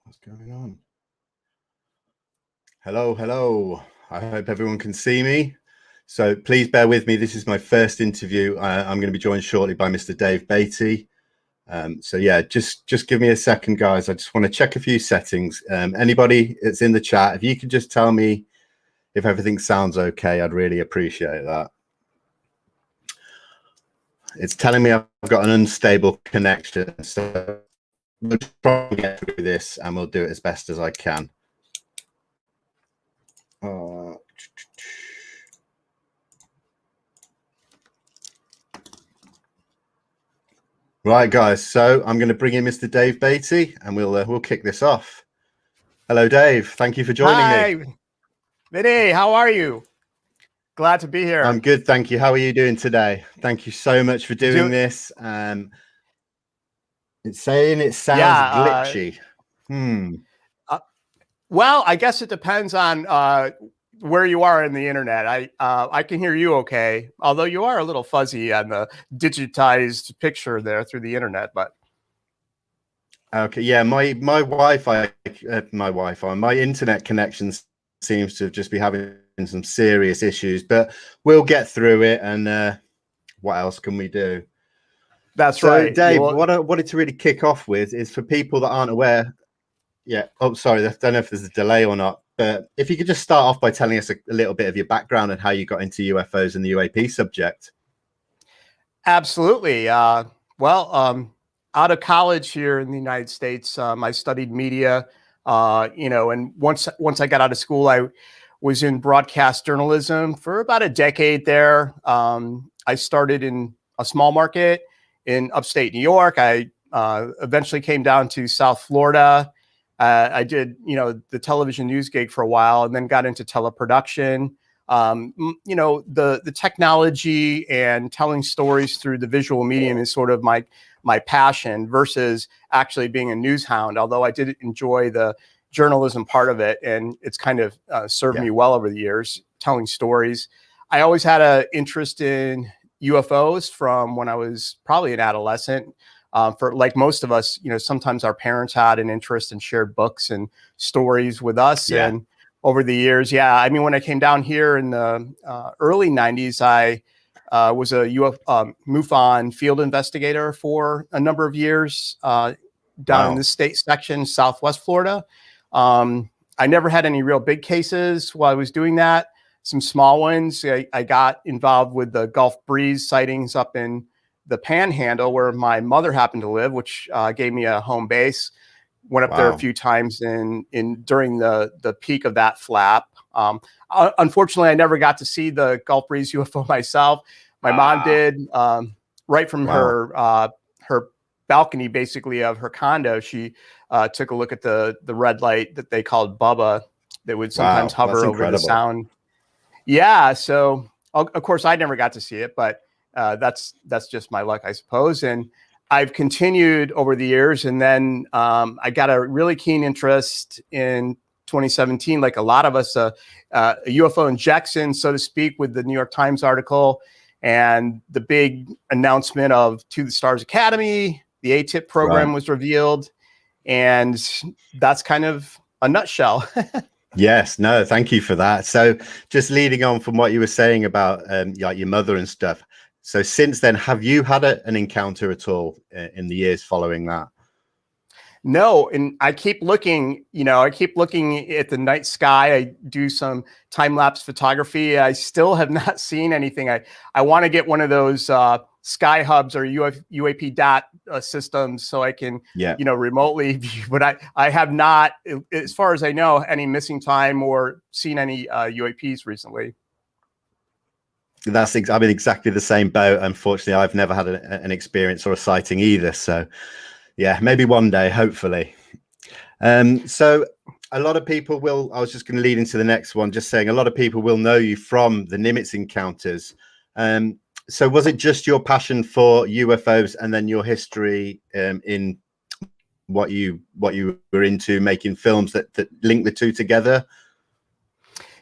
What's going on? Hello, hello. I hope everyone can see me. So please bear with me. This is my first interview. I'm going to be joined shortly by Mr. Dave Beaty. So yeah, just give me a second, guys. I just want to check a few settings. Anybody that's in the chat, if you could just tell me if everything sounds okay, I'd really appreciate that. It's telling me I've got an unstable connection, so we'll try and get through this and we'll do it as best as I can. Right, guys, so I'm going to bring in Mr. Dave Beaty and we'll kick this off. Hello, Dave. Thank you for joining me. Vinnie, how are you? Glad to be here. I'm good, thank you. How are you doing today? Thank you so much for doing this. It's saying it sounds glitchy. Well, I guess it depends on where you are in the internet. I can hear you okay, although you are a little fuzzy on the digitized picture there through the internet. But okay, yeah, my internet connection seems to just be having some serious issues, but we'll get through it. And what else can we do? That's right, Dave. What I wanted to really kick off with is for people that aren't aware. Yeah. Oh, sorry. I don't know if there's a delay or not, but if you could just start off by telling us a little bit of your background and how you got into UFOs and the UAP subject. Absolutely. Well, out of college here in the United States, I studied media, and once I got out of school, I was in broadcast journalism for about a decade there. I started in a small market in upstate New York. I eventually came down to South Florida. I did, the television news gig for a while and then got into teleproduction. The technology and telling stories through the visual medium is sort of my passion versus actually being a news hound, although I did enjoy the journalism part of it. And it's kind of served me well over the years, telling stories. I always had an interest in UFOs from when I was probably an adolescent. For like most of us, sometimes our parents had an interest and shared books and stories with us. Yeah. And over the years, when I came down here in the early 90s, I was a MUFON field investigator for a number of years down in the state section, Southwest Florida. I never had any real big cases while I was doing that. Some small ones. I got involved with the Gulf Breeze sightings up in the Panhandle where my mother happened to live, which gave me a home base. Went up there a few times during the peak of that flap. Unfortunately, I never got to see the Gulf Breeze UFO myself. My mom did. Right from her balcony, basically, of her condo, she took a look at the red light that they called Bubba that would sometimes hover over the sound. Yeah, so of course I never got to see it, but that's just my luck, I suppose. And I've continued over the years, and then I got a really keen interest in 2017, like a lot of us, a UFO injection, so to speak, with the New York Times article and the big announcement of To the Stars Academy. The ATIP program was revealed, and that's kind of a nutshell. Yes, no, thank you for that. So just leading on from what you were saying about like your mother and stuff. So since then, have you had an encounter at all in the years following that? No, and I keep looking, I keep looking at the night sky. I do some time-lapse photography. I still have not seen anything. I want to get one of those sky hubs or UAP dot systems so I can, remotely view. But I have not, as far as I know, any missing time or seen any UAPs recently. I'm in exactly the same boat. Unfortunately, I've never had an experience or a sighting either. So yeah, maybe one day, hopefully. So a lot of people will, I was just going to lead into the next one, just saying a lot of people will know you from the Nimitz encounters. So was it just your passion for UFOs and then your history in what you were into, making films that link the two together?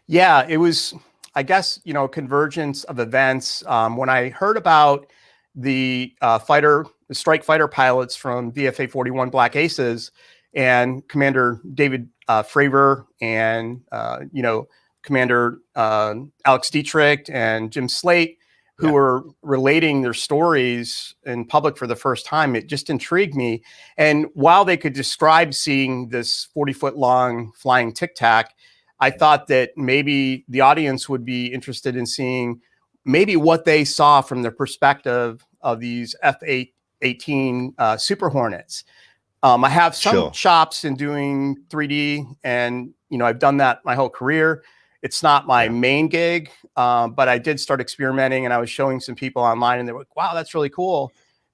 Yeah, it was, I guess, convergence of events. When I heard about the strike fighter pilots from VFA 41 Black Aces and Commander David Fravor and Commander Alex Dietrich and Jim Slate, who were relating their stories in public for the first time. It just intrigued me. And while they could describe seeing this 40-foot long flying Tic Tac, I thought that maybe the audience would be interested in seeing maybe what they saw from the perspective of these F-18 Super Hornets. I have some chops in doing 3D, and I've done that my whole career. It's not my main gig, but I did start experimenting, and I was showing some people online, and they were like, "Wow, that's really cool."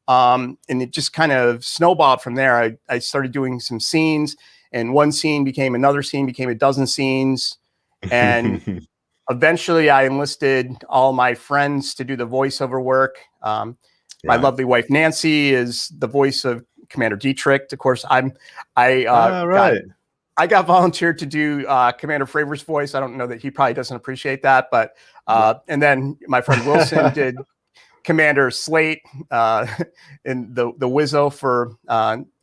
And it just kind of snowballed from there. I started doing some scenes, and one scene became another scene, became a dozen scenes, and eventually I enlisted all my friends to do the voiceover work. My lovely wife Nancy is the voice of Commander Dietrich. Of course, I got volunteered to do Commander Fravor's voice. I don't know that he probably doesn't appreciate that, but and then my friend Wilson did Commander Slate in the Wizzo for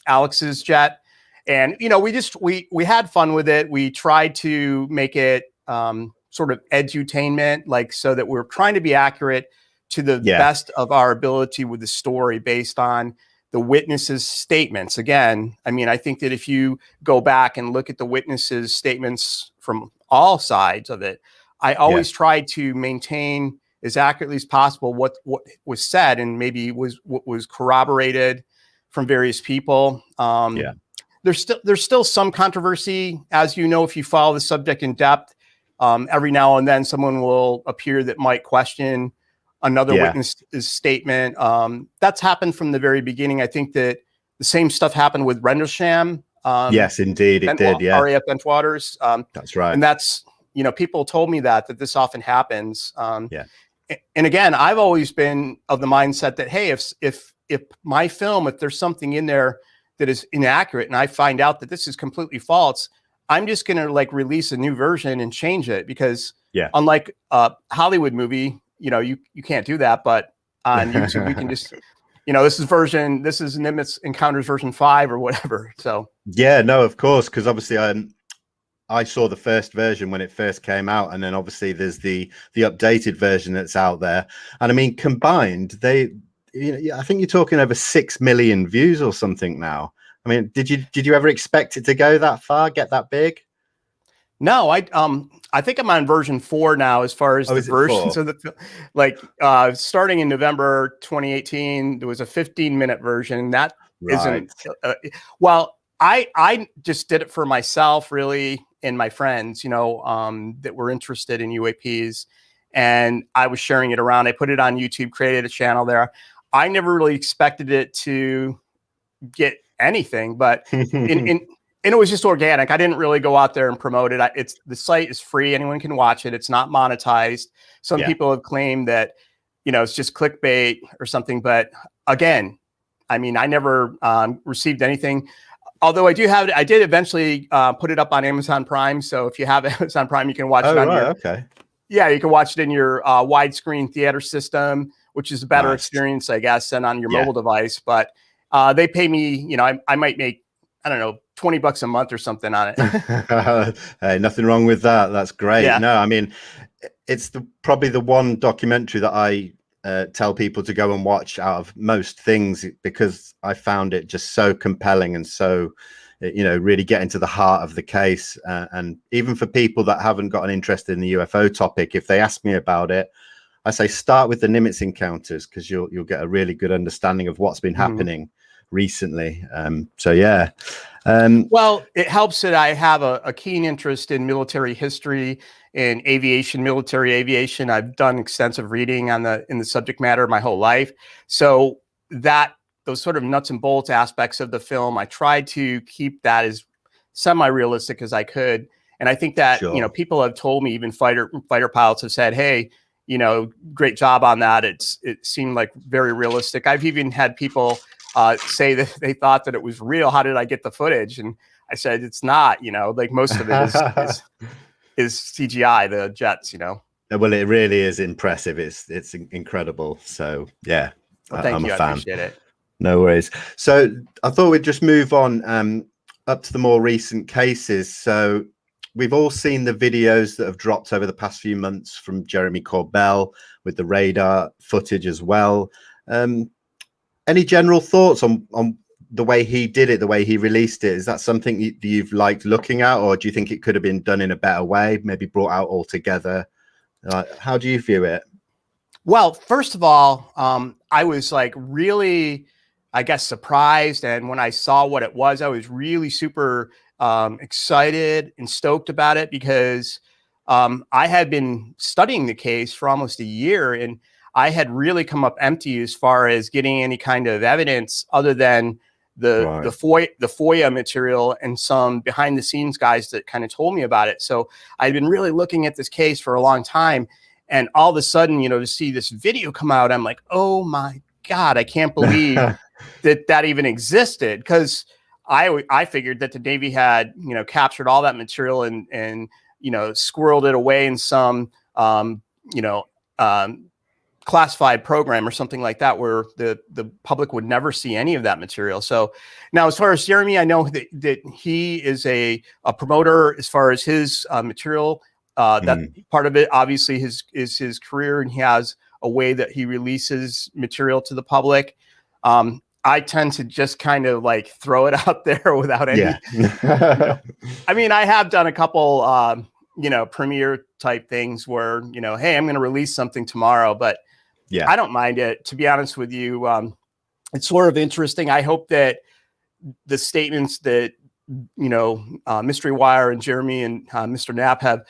Alex's jet. And we had fun with it. We tried to make it sort of edutainment, like so that we're trying to be accurate to the best of our ability with the story based on the witnesses' statements. Again, I mean, I think that if you go back and look at the witnesses' statements from all sides of it, I always try to maintain as accurately as possible what was said and maybe what was corroborated from various people. There's still some controversy, as you know, if you follow the subject in depth. Every now and then someone will appear that might question another witness's statement. That's happened from the very beginning. I think that the same stuff happened with Rendlesham. Yes, indeed, it did. Yeah, RAF Bentwaters. That's right. And that's, people told me that this often happens. And again, I've always been of the mindset that, hey, if my film, if there's something in there that is inaccurate and I find out that this is completely false, I'm just going to release a new version and change it, because unlike a Hollywood movie, you can't do that, but on YouTube, we can just, this is Nimitz Encounters version 5 or whatever. So, yeah, no, of course. Cause obviously I saw the first version when it first came out. And then obviously there's the updated version that's out there. And I mean, combined, I think you're talking over 6 million views or something now. I mean, did you ever expect it to go that far, get that big? No, I think I'm on version 4 now, as far as the versions of the starting in November 2018, there was a 15-minute version. That isn't well, I just did it for myself, really, and my friends, that were interested in UAPs, and I was sharing it around. I put it on YouTube, created a channel there. I never really expected it to get anything, but and it was just organic. I didn't really go out there and promote it. The site is free. Anyone can watch it. It's not monetized. Some people have claimed that, it's just clickbait or something. But again, I mean, I never received anything. Although I did eventually put it up on Amazon Prime. So if you have Amazon Prime, you can watch it on you can watch it in your widescreen theater system, which is a better experience, I guess, than on your mobile device. But they pay me, I might make, I don't know, $20 a month or something on it. Hey, nothing wrong with that. That's great. No, I mean, it's probably the one documentary that I tell people to go and watch out of most things, because I found it just so compelling and so, really get into the heart of the case. And even for people that haven't got an interest in the UFO topic, if they ask me about it, I say start with the Nimitz encounters, because you'll get a really good understanding of what's been happening recently. Well, it helps that I have a keen interest in military history and aviation, military aviation. I've done extensive reading in the subject matter my whole life. So those sort of nuts and bolts aspects of the film, I tried to keep that as semi-realistic as I could. And I think that, people have told me, even fighter pilots have said, hey, great job on that. It seemed like very realistic. I've even had people say that they thought that it was real. How did I get the footage? And I said, it's not, most of it is CGI, the jets, Well, it really is impressive. It's incredible. So yeah, well, thank you. I appreciate it. No worries. So I thought we'd just move on. up to the more recent cases. So we've all seen the videos that have dropped over the past few months from Jeremy Corbell with the radar footage as well. Any general thoughts on the way he did it, the way he released it? Is that something you've liked looking at, or do you think it could have been done in a better way, maybe brought out all together? How do you view it? Well, first of all, I was like really, I guess, surprised. And when I saw what it was, I was really super excited and stoked about it, because I had been studying the case for almost a year, and I had really come up empty as far as getting any kind of evidence other than the FOIA material and some behind the scenes guys that kind of told me about it. So I'd been really looking at this case for a long time. And all of a sudden, to see this video come out, I'm like, oh my God, I can't believe that even existed. Because I figured that the Navy had, captured all that material and squirreled it away in some, classified program or something like that, where the public would never see any of that material. So now, as far as Jeremy, I know that he is a promoter as far as his material. That part of it obviously is his career, and he has a way that he releases material to the public. I tend to just kind of like throw it out there without any. I mean, I have done a couple, premiere type things where, hey, I'm going to release something tomorrow, but I don't mind it. To be honest with you, it's sort of interesting. I hope that the statements that, Mystery Wire and Jeremy and Mr. Knapp have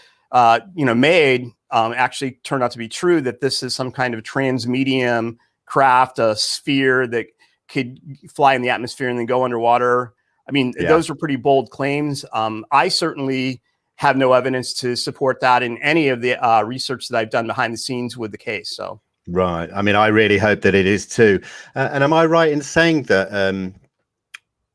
made actually turned out to be true, that this is some kind of transmedium craft, a sphere that could fly in the atmosphere and then go underwater. I mean, those are pretty bold claims. I certainly have no evidence to support that in any of the research that I've done behind the scenes with the case. So, right. I mean, I really hope that it is too. And am I right in saying that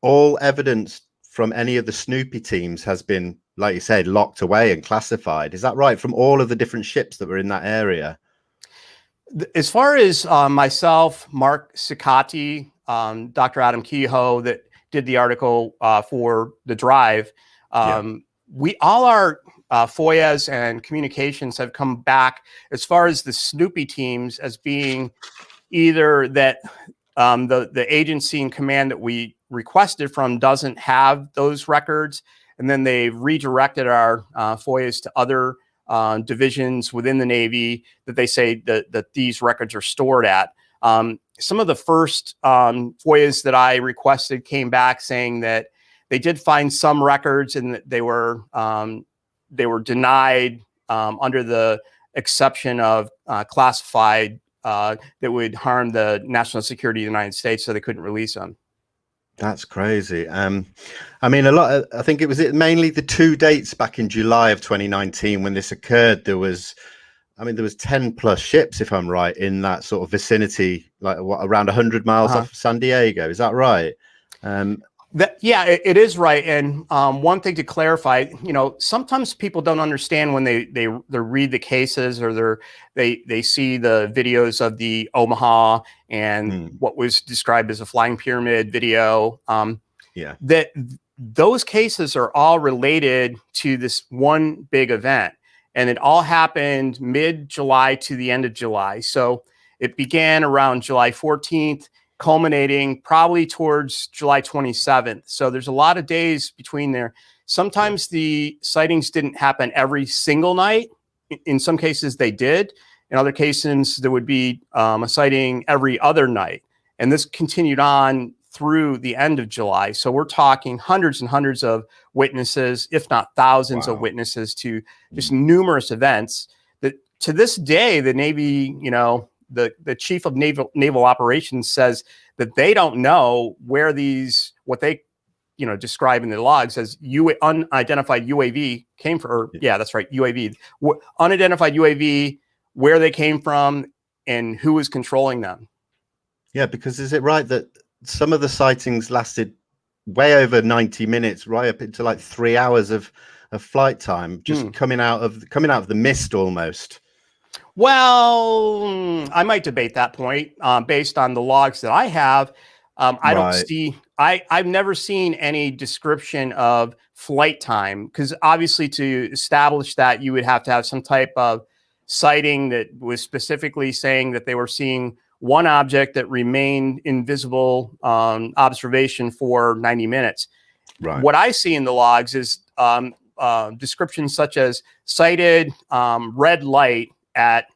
all evidence from any of the Snoopy teams has been, like you said, locked away and classified? Is that right? From all of the different ships that were in that area? As far as myself, Mark Sicati, Dr. Adam Kehoe, that did the article for The Drive, we all our FOIAs and communications have come back as far as the Snoopy teams as being either that the agency and command that we requested from doesn't have those records, and then they've redirected our FOIAs to other divisions within the Navy that they say that these records are stored at. Some of the first FOIAs that I requested came back saying that they did find some records, and that they were denied under the exception of classified that would harm the national security of the United States, so they couldn't release them. That's crazy. I mean, I think it was mainly the 2 dates back in July of 2019 when this occurred. There was 10 plus ships, if I'm right, in that sort of vicinity, like around 100 miles off San Diego. Is that right? It is right. And one thing to clarify, sometimes people don't understand when they read the cases, or they see the videos of the Omaha and what was described as a flying pyramid video. That those cases are all related to this one big event, and it all happened mid-July to the end of July. So it began around July 14th. Culminating probably towards July 27th. So there's a lot of days between there. Sometimes the sightings didn't happen every single night. In some cases they did. In other cases, there would be a sighting every other night. And this continued on through the end of July. So we're talking hundreds and hundreds of witnesses, if not thousands of witnesses to just numerous events that to this day, the Navy, the chief of naval operations says that they don't know where these, what they, describe in the logs as unidentified UAV came from. Or, that's right, UAV, unidentified UAV, where they came from and who was controlling them. Yeah, because is it right that some of the sightings lasted way over 90 minutes, right up into like 3 hours of flight time, just coming out of the mist almost? Well, I might debate that point based on the logs that I have. I don't see I've never seen any description of flight time, because obviously to establish that you would have to have some type of sighting that was specifically saying that they were seeing one object that remained invisible observation for 90 minutes. Right. What I see in the logs is descriptions such as sighted red light at,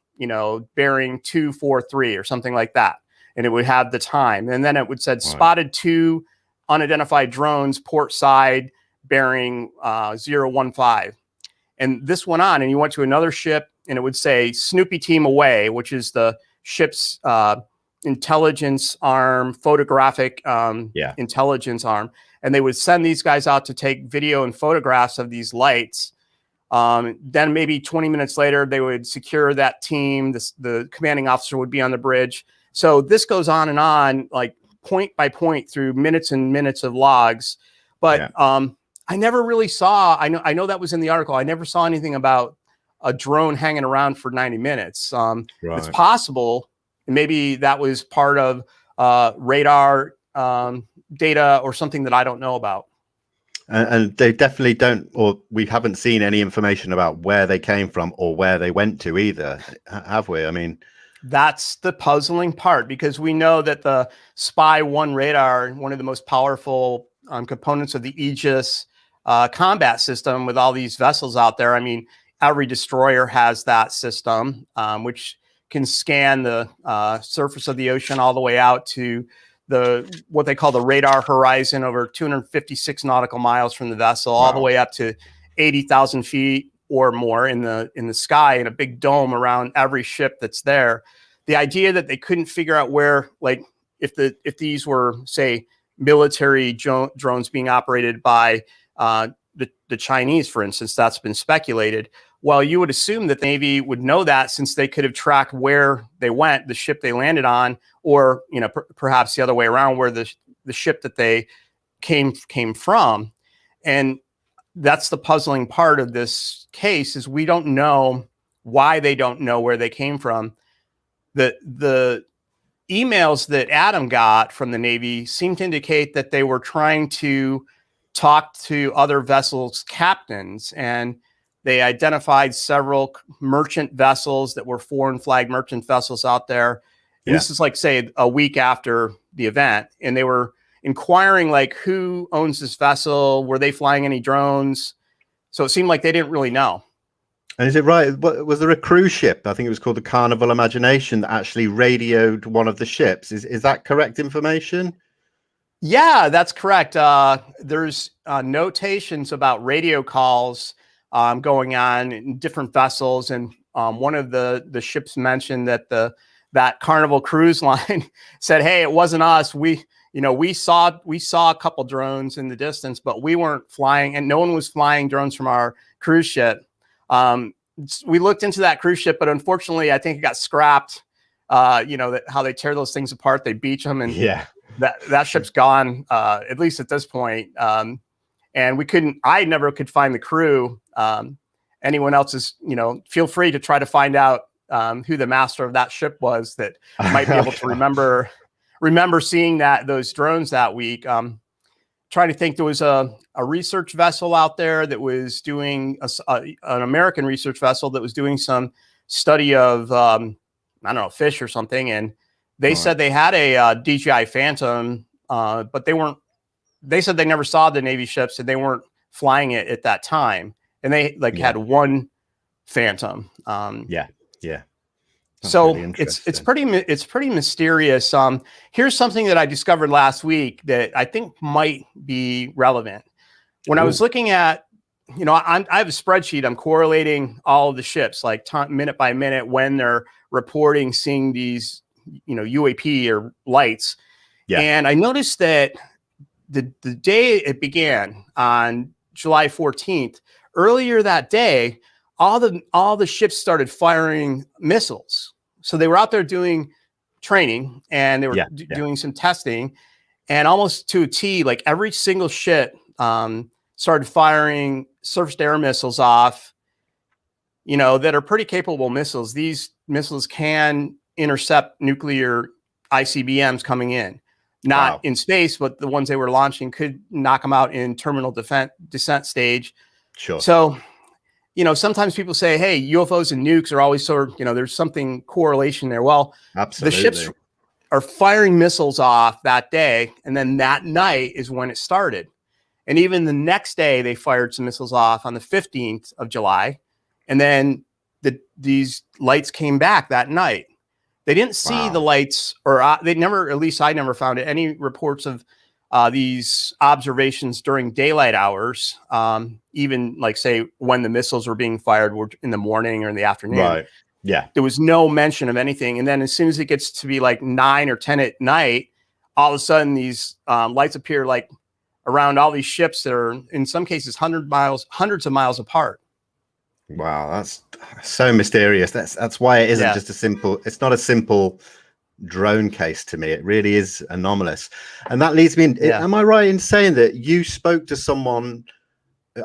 bearing 243 or something like that. And it would have the time. And then it would said spotted 2 unidentified drones port side bearing 015. And this went on, and you went to another ship and it would say Snoopy team away, which is the ship's intelligence arm, photographic intelligence arm. And they would send these guys out to take video and photographs of these lights. Then maybe 20 minutes later, they would secure that team. The commanding officer would be on the bridge. So this goes on, like point by point through minutes and minutes of logs. But I never really saw, I know that was in the article. I never saw anything about a drone hanging around for 90 minutes. It's possible. Maybe that was part of radar data or something that I don't know about. And they definitely don't, or we haven't seen any information about where they came from or where they went to either, have we? I mean, that's the puzzling part, because we know that the Spy 1 radar, one of the most powerful components of the Aegis combat system with all these vessels out there. I mean, every destroyer has that system, which can scan the surface of the ocean all the way out to what they call the radar horizon, over 256 nautical miles from the vessel, all the way up to 80,000 feet or more in the sky, in a big dome around every ship that's there. The idea that they couldn't figure out where, like, if these were, say, military drones being operated by the Chinese, for instance, that's been speculated. Well, you would assume that the Navy would know that, since they could have tracked where they went, the ship they landed on, or perhaps the other way around, where the ship that they came from. And that's the puzzling part of this case, is we don't know why they don't know where they came from. The emails that Adam got from the Navy seem to indicate that they were trying to talk to other vessels' captains, and they identified several merchant vessels that were foreign flag merchant vessels out there. And this is like, say, a week after the event. And they were inquiring, like, who owns this vessel? Were they flying any drones? So it seemed like they didn't really know. And is it right? Was there a cruise ship? I think it was called the Carnival Imagination that actually radioed one of the ships. Is that correct information? Yeah, that's correct. There's notations about radio calls going on in different vessels, and one of the ships mentioned that that Carnival Cruise Line said, "Hey, it wasn't us. We saw a couple drones in the distance, but we weren't flying, and no one was flying drones from our cruise ship." We looked into that cruise ship, but unfortunately, I think it got scrapped. How they tear those things apart, they beach them, and that ship's gone, at least at this point. And I never could find the crew. Anyone else is, feel free to try to find out who the master of that ship was that might be able to remember seeing those drones that week. Trying to think, there was a research vessel out there that was doing an American research vessel that was doing some study of, fish or something. And they said they had a DJI Phantom, but they said they never saw the Navy ships, and they weren't flying it at that time. And they had one Phantom. That's so really it's pretty mysterious. Here's something that I discovered last week that I think might be relevant. When I was looking at, I have a spreadsheet. I'm correlating all of the ships, like minute by minute, when they're reporting seeing these, UAP or lights. Yeah. And I noticed that the day it began, on July 14th, earlier that day, all the ships started firing missiles. So they were out there doing training, and they were doing some testing, and almost to a T, like every single ship started firing surface to air missiles off, that are pretty capable missiles. These missiles can intercept nuclear ICBMs coming in. not Wow. in space, but the ones they were launching could knock them out in terminal descent stage. Sure. So, sometimes people say, hey, UFOs and nukes are always sort of, there's something correlation there. Well, Absolutely. the ships are firing missiles off that day, and then that night is when it started. And even the next day, they fired some missiles off on the 15th of July, and then these lights came back that night. They didn't see the lights, or they never, at least I never found it, any reports of these observations during daylight hours, even like say when the missiles were being fired were in the morning or in the afternoon. Right. Yeah. There was no mention of anything. And then as soon as it gets to be like 9 or 10 at night, all of a sudden these lights appear like around all these ships that are in some cases hundreds of miles apart. Wow, that's so mysterious. That's why it isn't just a simple, it's not a simple drone case to me. It really is anomalous. And that leads me in, am I right in saying that you spoke to someone,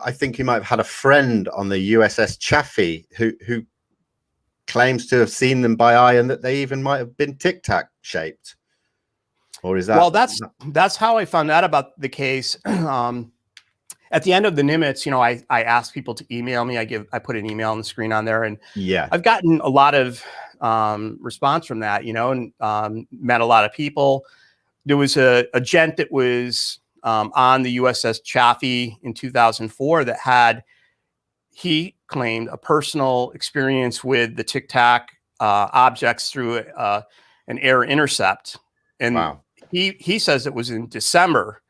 I think you might have had a friend on the USS Chaffee who claims to have seen them by eye, and that they even might have been tic-tac shaped? Or is that? Well, that's how I found out about the case. At the end of the Nimitz, I asked people to email me. I put an email on the screen on there, and I've gotten a lot of response from that, and met a lot of people. There was a gent that was on the USS Chaffee in 2004 that he claimed a personal experience with the Tic Tac objects through an air intercept. And he says it was in December,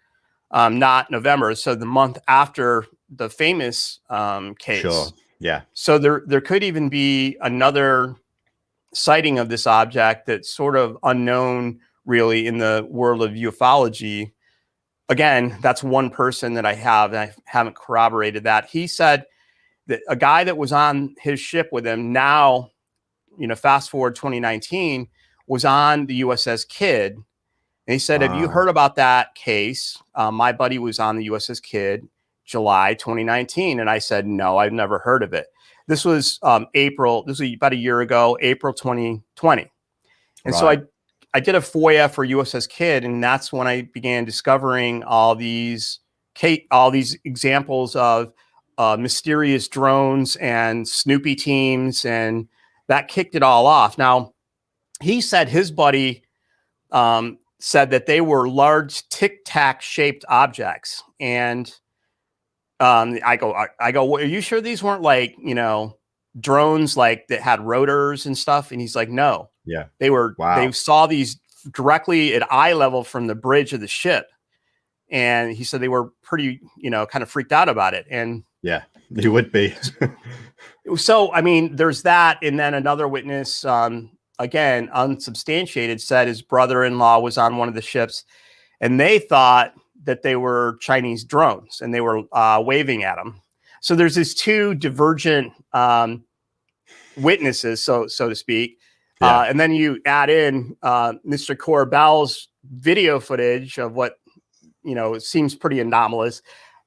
not November. So the month after the famous case. Sure. Yeah. So there could even be another sighting of this object that's sort of unknown really in the world of ufology. Again, that's one person that I have, and I haven't corroborated that. He said that a guy that was on his ship with him now, fast forward 2019, was on the USS Kidd. And he said, have you heard about that case? My buddy was on the USS Kidd, July 2019. And I said, no, I've never heard of it. This was April. This was about a year ago, April 2020. And so I did a FOIA for USS Kidd, and that's when I began discovering all these examples of mysterious drones and Snoopy teams, and that kicked it all off. Now, he said his buddy said that they were large tic-tac shaped objects, and I go, well, are you sure these weren't like drones like that had rotors and stuff? And he's like, no. Yeah, they were. Wow. They saw these directly at eye level from the bridge of the ship, and he said they were pretty, kind of freaked out about it. And yeah, you would be. So, I mean, there's that, and then another witness, again unsubstantiated, said his brother-in-law was on one of the ships, and they thought that they were Chinese drones, and they were waving at them. So there's these two divergent witnesses, so to speak. And then you add in Mr. Corbell's video footage of what, it seems pretty anomalous.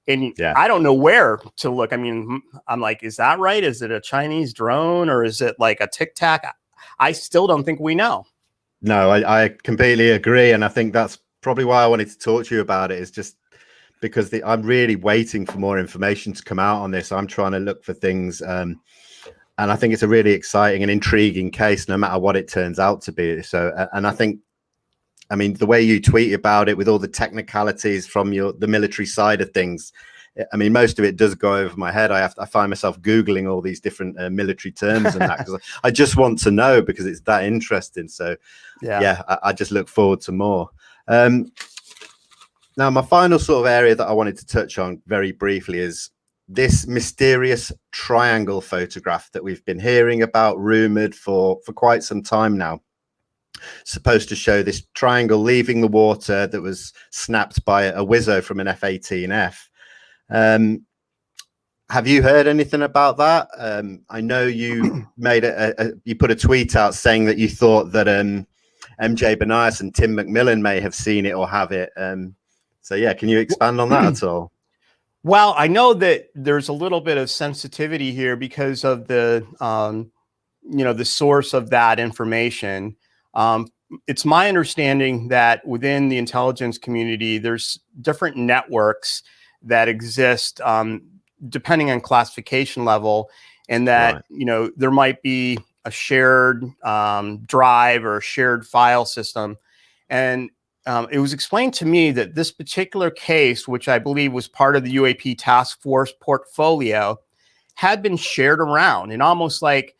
And I don't know where to look. I mean, I'm like, is that right? Is it a Chinese drone, or is it like a Tic Tac? I still don't think we know. No, I completely agree. And I think that's probably why I wanted to talk to you about it, is just because I'm really waiting for more information to come out on this. I'm trying to look for things. And I think it's a really exciting and intriguing case, no matter what it turns out to be. So, and I think, I mean, the way you tweet about it with all the technicalities from the military side of things, I mean, most of it does go over my head. I find myself Googling all these different military terms and that, because I just want to know, because it's that interesting. So I just look forward to more. Now, my final sort of area that I wanted to touch on very briefly is this mysterious triangle photograph that we've been hearing about, rumored for quite some time now. Supposed to show this triangle leaving the water that was snapped by a Wizzo from an F-18F. Have you heard anything about that? I know you made you put a tweet out saying that you thought that MJ Banias and Tim McMillan may have seen it or have it. So yeah, can you expand on that at all? Well, I know that there's a little bit of sensitivity here because of the, the source of that information. it's my understanding that within the intelligence community, there's different networks that exist depending on classification level, and that Right. you know there might be a shared drive or a shared file system. And it was explained to me that this particular case, which I believe was part of the UAP task force portfolio, had been shared around, and almost like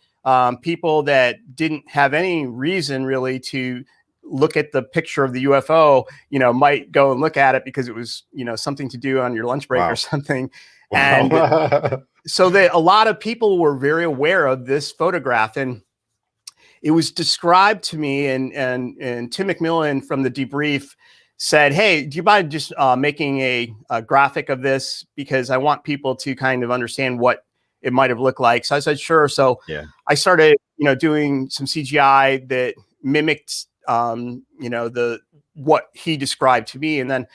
people that didn't have any reason really to look at the picture of the UFO, you know, might go and look at it because it was, you know, something to do on your lunch break or something. And Wow. so a lot of people were very aware of this photograph, and it was described to me, and Tim McMillan from the debrief said, "Hey, do you mind just making a graphic of this, because I want people to kind of understand what it might have looked like." So I said, "Sure." So Yeah. I started, you know, doing some CGI that mimicked, you know, what he described to me, and then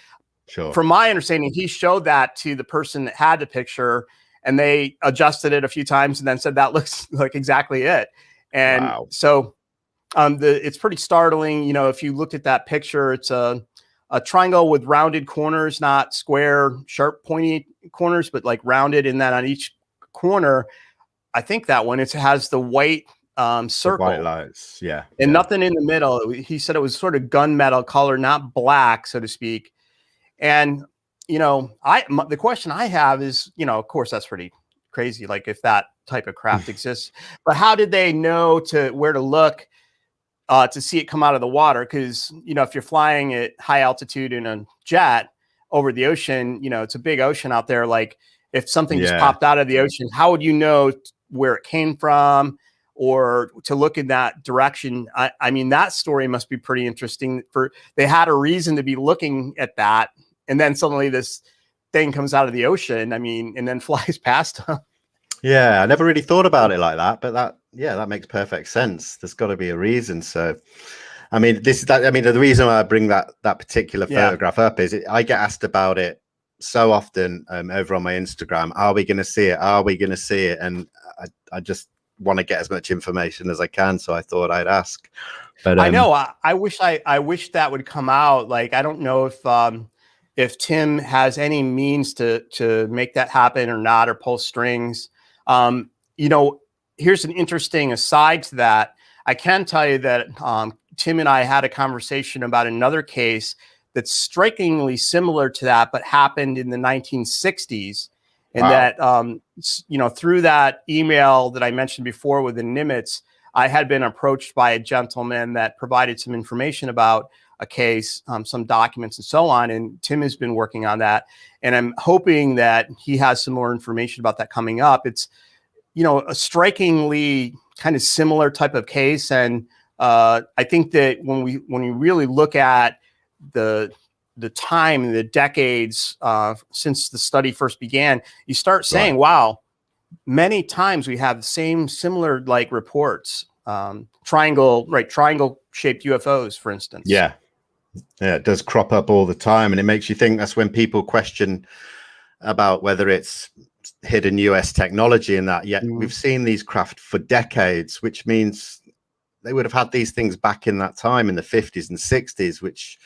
Sure. from my understanding, he showed that to the person that had the picture, and they adjusted it a few times and then said that looks like exactly it. And Wow. so it's pretty startling. You know, if you looked at that picture, it's a triangle with rounded corners, not square, sharp, pointy corners, but like rounded. And then on each corner, I think that one, it has the white circle. White lights. Yeah. And Yeah. nothing in the middle. He said it was sort of gunmetal color, not black, so to speak. And, you know, the question I have is, you know, of course, that's pretty crazy, like if that type of craft exists, but how did they know where to look to see it come out of the water? Because, you know, if you're flying at high altitude in a jet over the ocean, you know, it's a big ocean out there. Like if something just popped out of the ocean, how would you know where it came from or to look in that direction? I mean, that story must be pretty interesting. They had a reason to be looking at that. And then suddenly this thing comes out of the ocean, I mean, and then flies past them. Yeah, I never really thought about it like that, but that makes perfect sense. There's got to be a reason. So, I mean, the reason why I bring that particular photograph up is I get asked about it so often over on my Instagram. Are we going to see it? Are we going to see it? And I just want to get as much information as I can, so I thought I'd ask. But I know I wish that would come out. Like, I don't know if Tim has any means to make that happen or not, or pull strings. You know, here's an interesting aside to that. I can tell you that Tim and I had a conversation about another case that's strikingly similar to that, but happened in the 1960s. And that, you know, through that email that I mentioned before with the Nimitz, I had been approached by a gentleman that provided some information about a case, some documents and so on. And Tim has been working on that. And I'm hoping that he has some more information about that coming up. It's, you know, a strikingly kind of similar type of case. And I think that when we really look at the time, the decades since the study first began, you start saying, wow, many times we have the same similar like reports, triangle shaped UFOs, for instance. Yeah, it does crop up all the time, and it makes you think. That's when people question about whether it's hidden US technology and that. Yet we've seen these craft for decades, which means they would have had these things back in that time in the 50s and 60s, which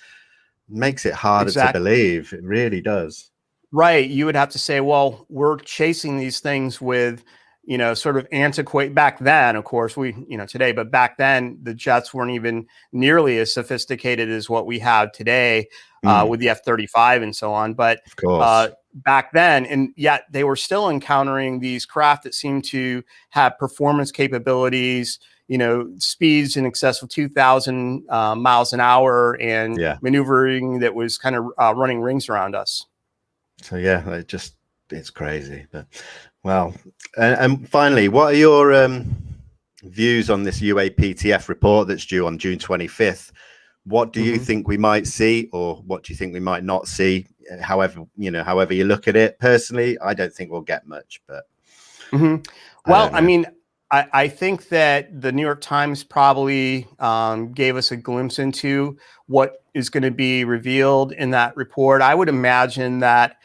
makes it harder to believe. It really does. Right. You would have to say, well, we're chasing these things with, you know, sort of antiquate back then. Of course, today, but back then the jets weren't even nearly as sophisticated as what we have today with the F-35 and so on. But of course, back then, and yet they were still encountering these craft that seemed to have performance capabilities, you know, speeds in excess of 2,000 miles an hour, and maneuvering that was kind of running rings around us. So yeah, it's crazy. But well, and finally, what are your views on this UAPTF report that's due on June 25th? What do you think we might see, or what do you think we might not see? However you look at it. Personally, I don't think we'll get much. But well, I mean, I think that the New York Times probably gave us a glimpse into what is going to be revealed in that report. I would imagine that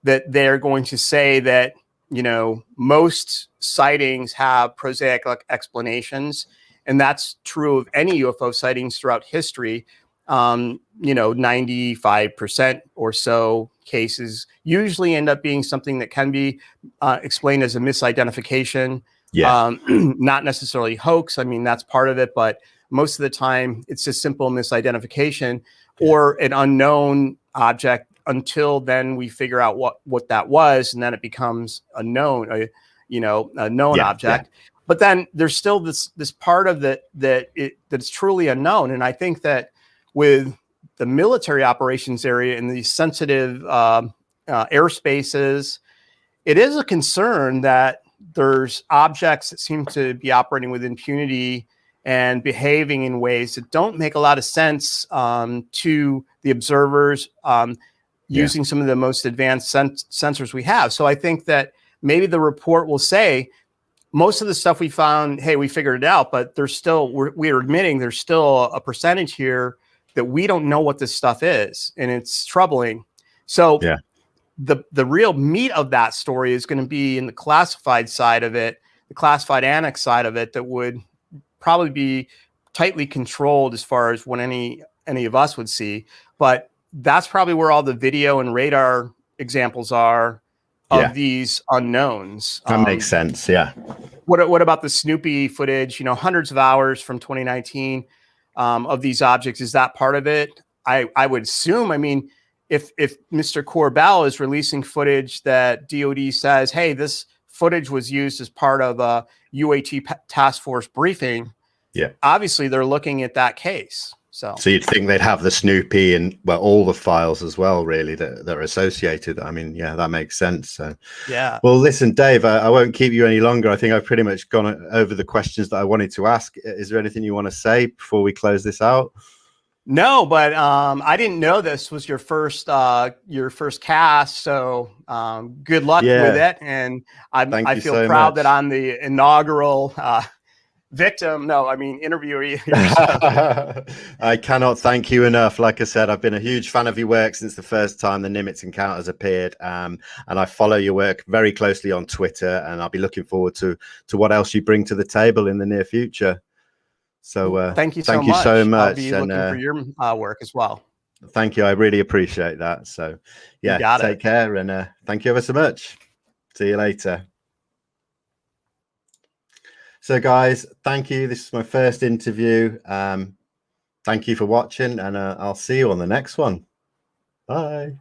they're going to say that, you know, most sightings have prosaic explanations, and that's true of any UFO sightings throughout history. 95% or so cases usually end up being something that can be explained as a misidentification. Not necessarily hoax. I mean, that's part of it, but most of the time it's just simple misidentification or an unknown object until then we figure out what that was, and then it becomes a known, a known object. But then there's still this part of that's truly unknown. And I think that with the military operations area and these sensitive airspaces, it is a concern that there's objects that seem to be operating with impunity and behaving in ways that don't make a lot of sense to the observers using some of the most advanced sensors we have. So I think that maybe the report will say most of the stuff we found, hey, we figured it out, but there's still, we're admitting there's still a percentage here that we don't know what this stuff is, and it's troubling. So the real meat of that story is going to be in the classified side of it, the classified annex side of it, that would probably be tightly controlled as far as what any of us would see. But that's probably where all the video and radar examples are of these unknowns. That makes sense. Yeah. What about the Snoopy footage? Hundreds of hours from 2019 of these objects. Is that part of it? I would assume. I mean, if Mr. Corbell is releasing footage that DoD says, hey, this footage was used as part of a UAT task force briefing, obviously they're looking at that case. So you'd think they'd have the Snoopy and all the files as well, really, that are associated. I mean, that makes sense. So well, listen, Dave, I won't keep you any longer. I think I've pretty much gone over the questions that I wanted to ask. Is there anything you want to say before we close this out? No, but I didn't know this was your first cast. So good luck with it, and I feel proud that I'm the inaugural interviewee. I cannot thank you enough. Like I said, I've been a huge fan of your work since the first time the Nimitz encounters appeared, and I follow your work very closely on Twitter, and I'll be looking forward to what else you bring to the table in the near future. So thank you so much. I'll be looking for your work as well. Thank you. I really appreciate that. So take care, and thank you ever so much. See you later. So guys, thank you. This is my first interview. Thank you for watching, and I'll see you on the next one. Bye.